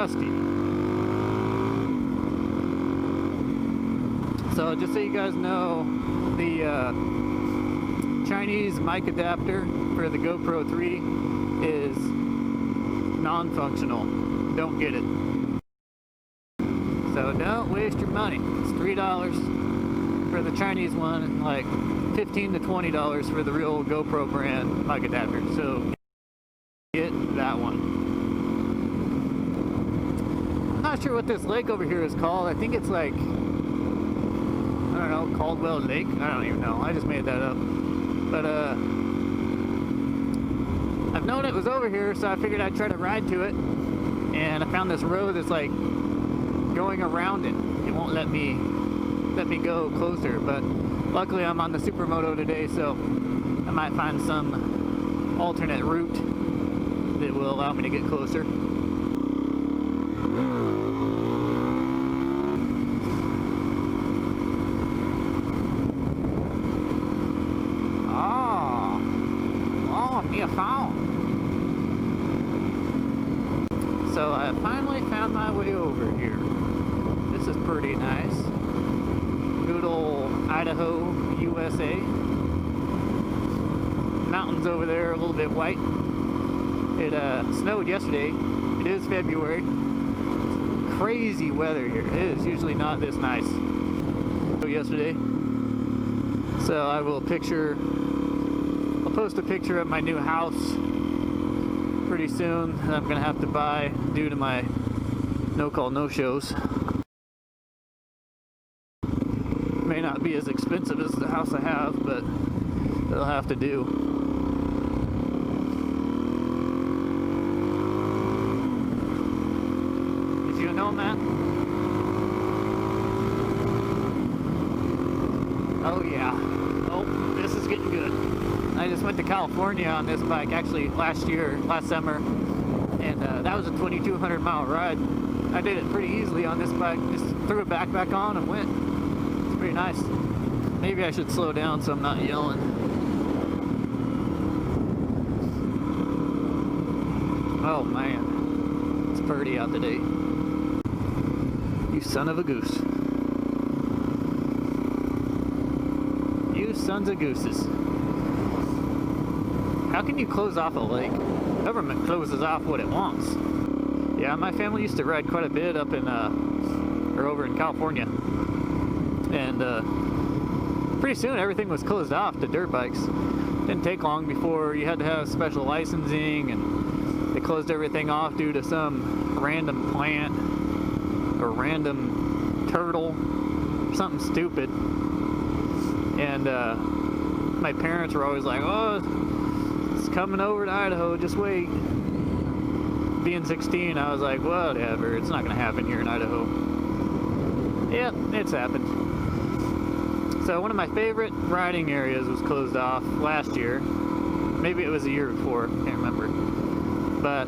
rusty. So just so you guys know, the Chinese mic adapter for the GoPro 3 is non-functional. Don't get it. So don't waste your money. It's $3 for the Chinese one and like $15 to $20 for the real GoPro brand mic adapter. So get that one. I'm not sure what this lake over here is called. I think it's like, I don't know, Caldwell Lake? I don't even know. I just made that up. But I've known it was over here, so I figured I'd try to ride to it. And I found this road that's like going around it. It won't let me go closer, but luckily I'm on the Supermoto today, so I might find some alternate route that will allow me to get closer. So I finally found my way over here. This is pretty nice. Good old Idaho, USA. Mountains over there a little bit white. It snowed yesterday. It is February. Crazy weather here. It is usually not this nice. Yesterday. So I will I'll post a picture of my new house pretty soon that I'm gonna have to buy due to my no-call no-shows. May not be as expensive as the house I have, but it'll have to do. Did you know that? Oh yeah. Oh, this is getting good. I just went to California on this bike, actually last summer, and that was a 2,200 mile ride. I did it pretty easily on this bike, just threw it back on and went. It's pretty nice. Maybe I should slow down so I'm not yelling. Oh man, it's pretty out today. You son of a goose. You sons of gooses. How can you close off a lake? Government closes off what it wants. Yeah, my family used to ride quite a bit up in, over in California. And, pretty soon everything was closed off to dirt bikes. Didn't take long before you had to have special licensing, and they closed everything off due to some random plant or random turtle, something stupid. And, my parents were always like, oh, coming over to Idaho, just wait. Being 16, I was like, whatever, it's not gonna happen here in Idaho. Yep, it's happened. So one of my favorite riding areas was closed off last year. Maybe it was a year before, can't remember. But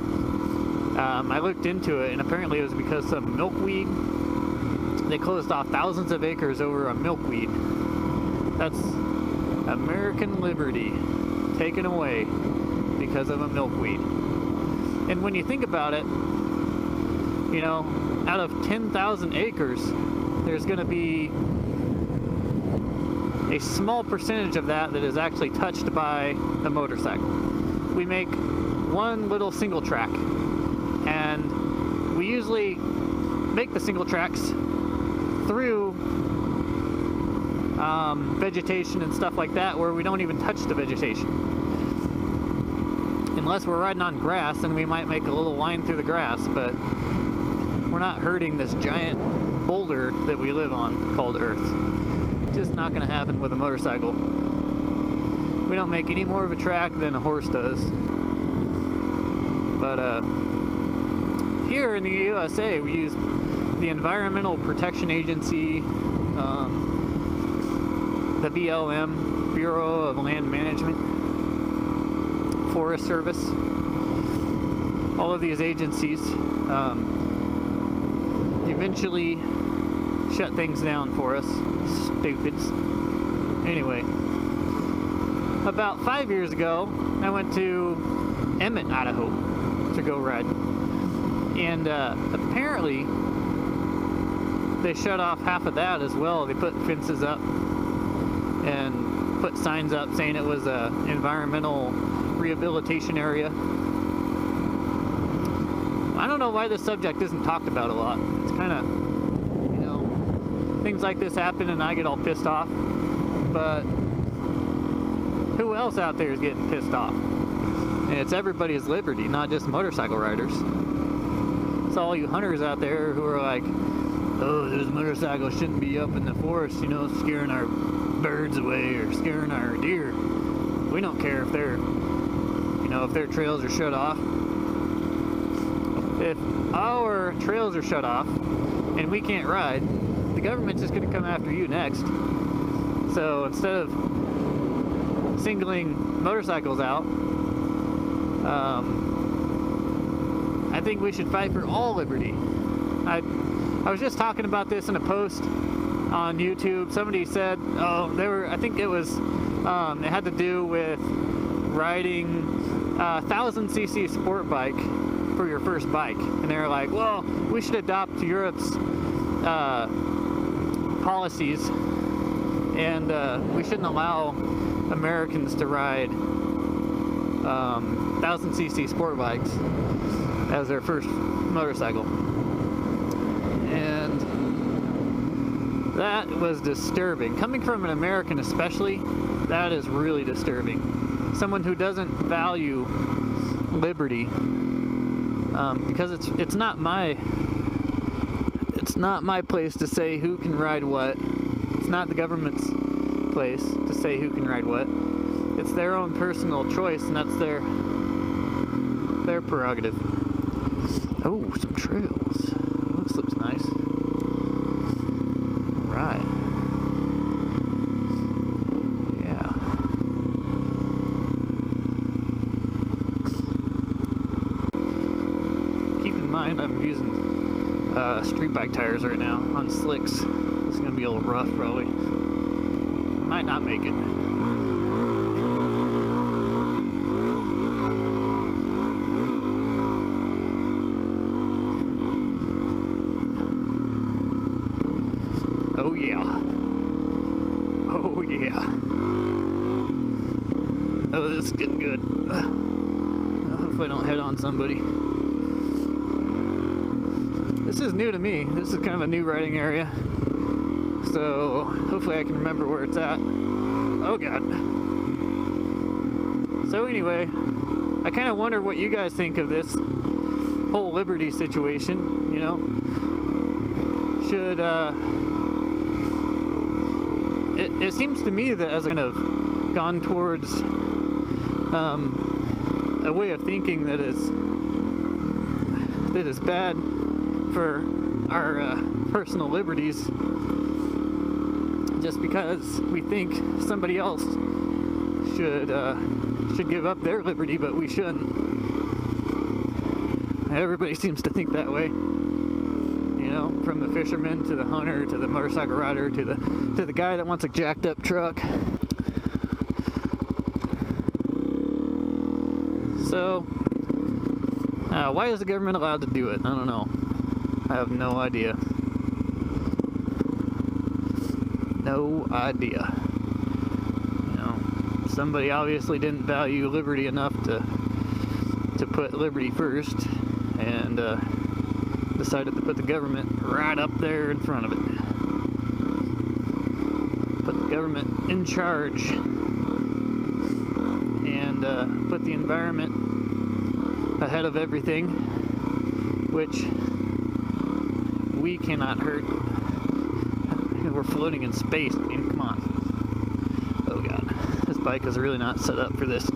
I looked into it, and apparently it was because of milkweed. They closed off thousands of acres over a milkweed. That's American liberty taken away because of a milkweed. And when you think about it, you know, out of 10,000 acres, there's going to be a small percentage of that is actually touched by a motorcycle. We make one little single track, and we usually make the single tracks through vegetation and stuff like that, where we don't even touch the vegetation. Unless we're riding on grass, then we might make a little line through the grass, but we're not hurting this giant boulder that we live on called Earth. Just not going to happen with a motorcycle. We don't make any more of a track than a horse does. But here in the USA, we use the Environmental Protection Agency, the BLM, Bureau of Land Management, Forest Service. All of these agencies eventually shut things down for us. Stupids. Anyway, about 5 years ago, I went to Emmett, Idaho to go ride. And apparently they shut off half of that as well. They put fences up and put signs up saying it was a environmental rehabilitation area. I don't know why this subject isn't talked about a lot. It's kind of, you know, things like this happen and I get all pissed off. But who else out there is getting pissed off? And it's everybody's liberty, not just motorcycle riders. It's all you hunters out there who are like, oh, those motorcycles shouldn't be up in the forest, you know, scaring our birds away or scaring our deer. We don't care if they're, you know, if their trails are shut off. If our trails are shut off and we can't ride, the government's just going to come after you next. So instead of singling motorcycles out, I think we should fight for all liberty. I was just talking about this in a post on YouTube. Somebody said, I think it was, it had to do with riding a 1000cc sport bike for your first bike. And they were like, well, we should adopt Europe's policies, and we shouldn't allow Americans to ride 1000cc sport bikes as their first motorcycle. And that was disturbing. Coming from an American especially, that is really disturbing. Someone who doesn't value liberty, because it's not my place to say who can ride what. It's not the government's place to say who can ride what. It's their own personal choice, and that's their prerogative. Oh, some trails. This looks nice. Right. Yeah. Keep in mind, I'm using street bike tires right now on slicks. It's gonna be a little rough, probably. Might not make it. Oh yeah. Oh yeah. Oh, this is getting good. Hopefully I don't head on somebody. This is new to me. This is kind of a new riding area. So hopefully I can remember where it's at. Oh god. So anyway, I kind of wonder what you guys think of this whole liberty situation, you know? Should, it seems to me that as I kind of gone towards a way of thinking that is bad for our personal liberties, just because we think somebody else should give up their liberty, but we shouldn't. Everybody seems to think that way. You know, from the fisherman to the hunter to the motorcycle rider to the guy that wants a jacked up truck. So, why is the government allowed to do it? I don't know. I have no idea. No idea. You know, somebody obviously didn't value liberty enough to put liberty first, and decided to put the government right up there in front of it. Put the government in charge, and put the environment ahead of everything, which we cannot hurt. We're floating in space. I mean, come on. Oh god, this bike is really not set up for this.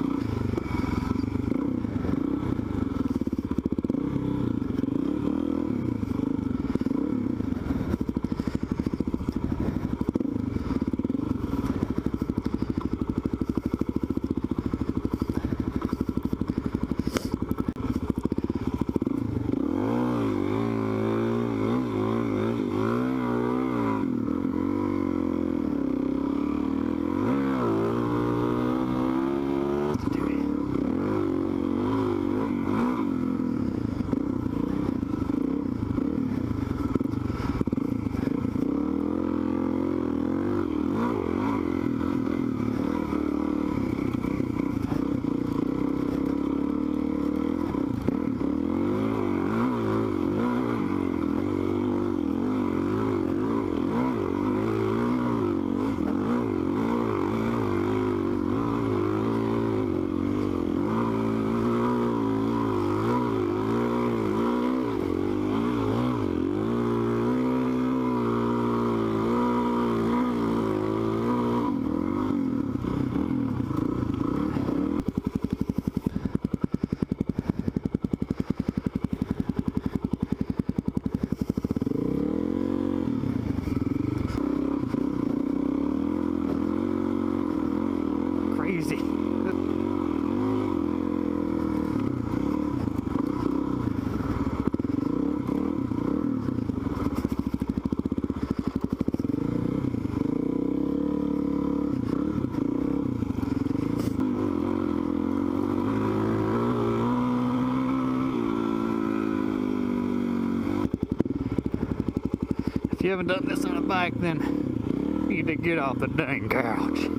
If you haven't done this on a bike, then you need to get off the dang couch.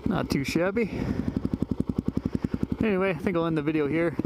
Not too shabby. Anyway, I think I'll end the video here.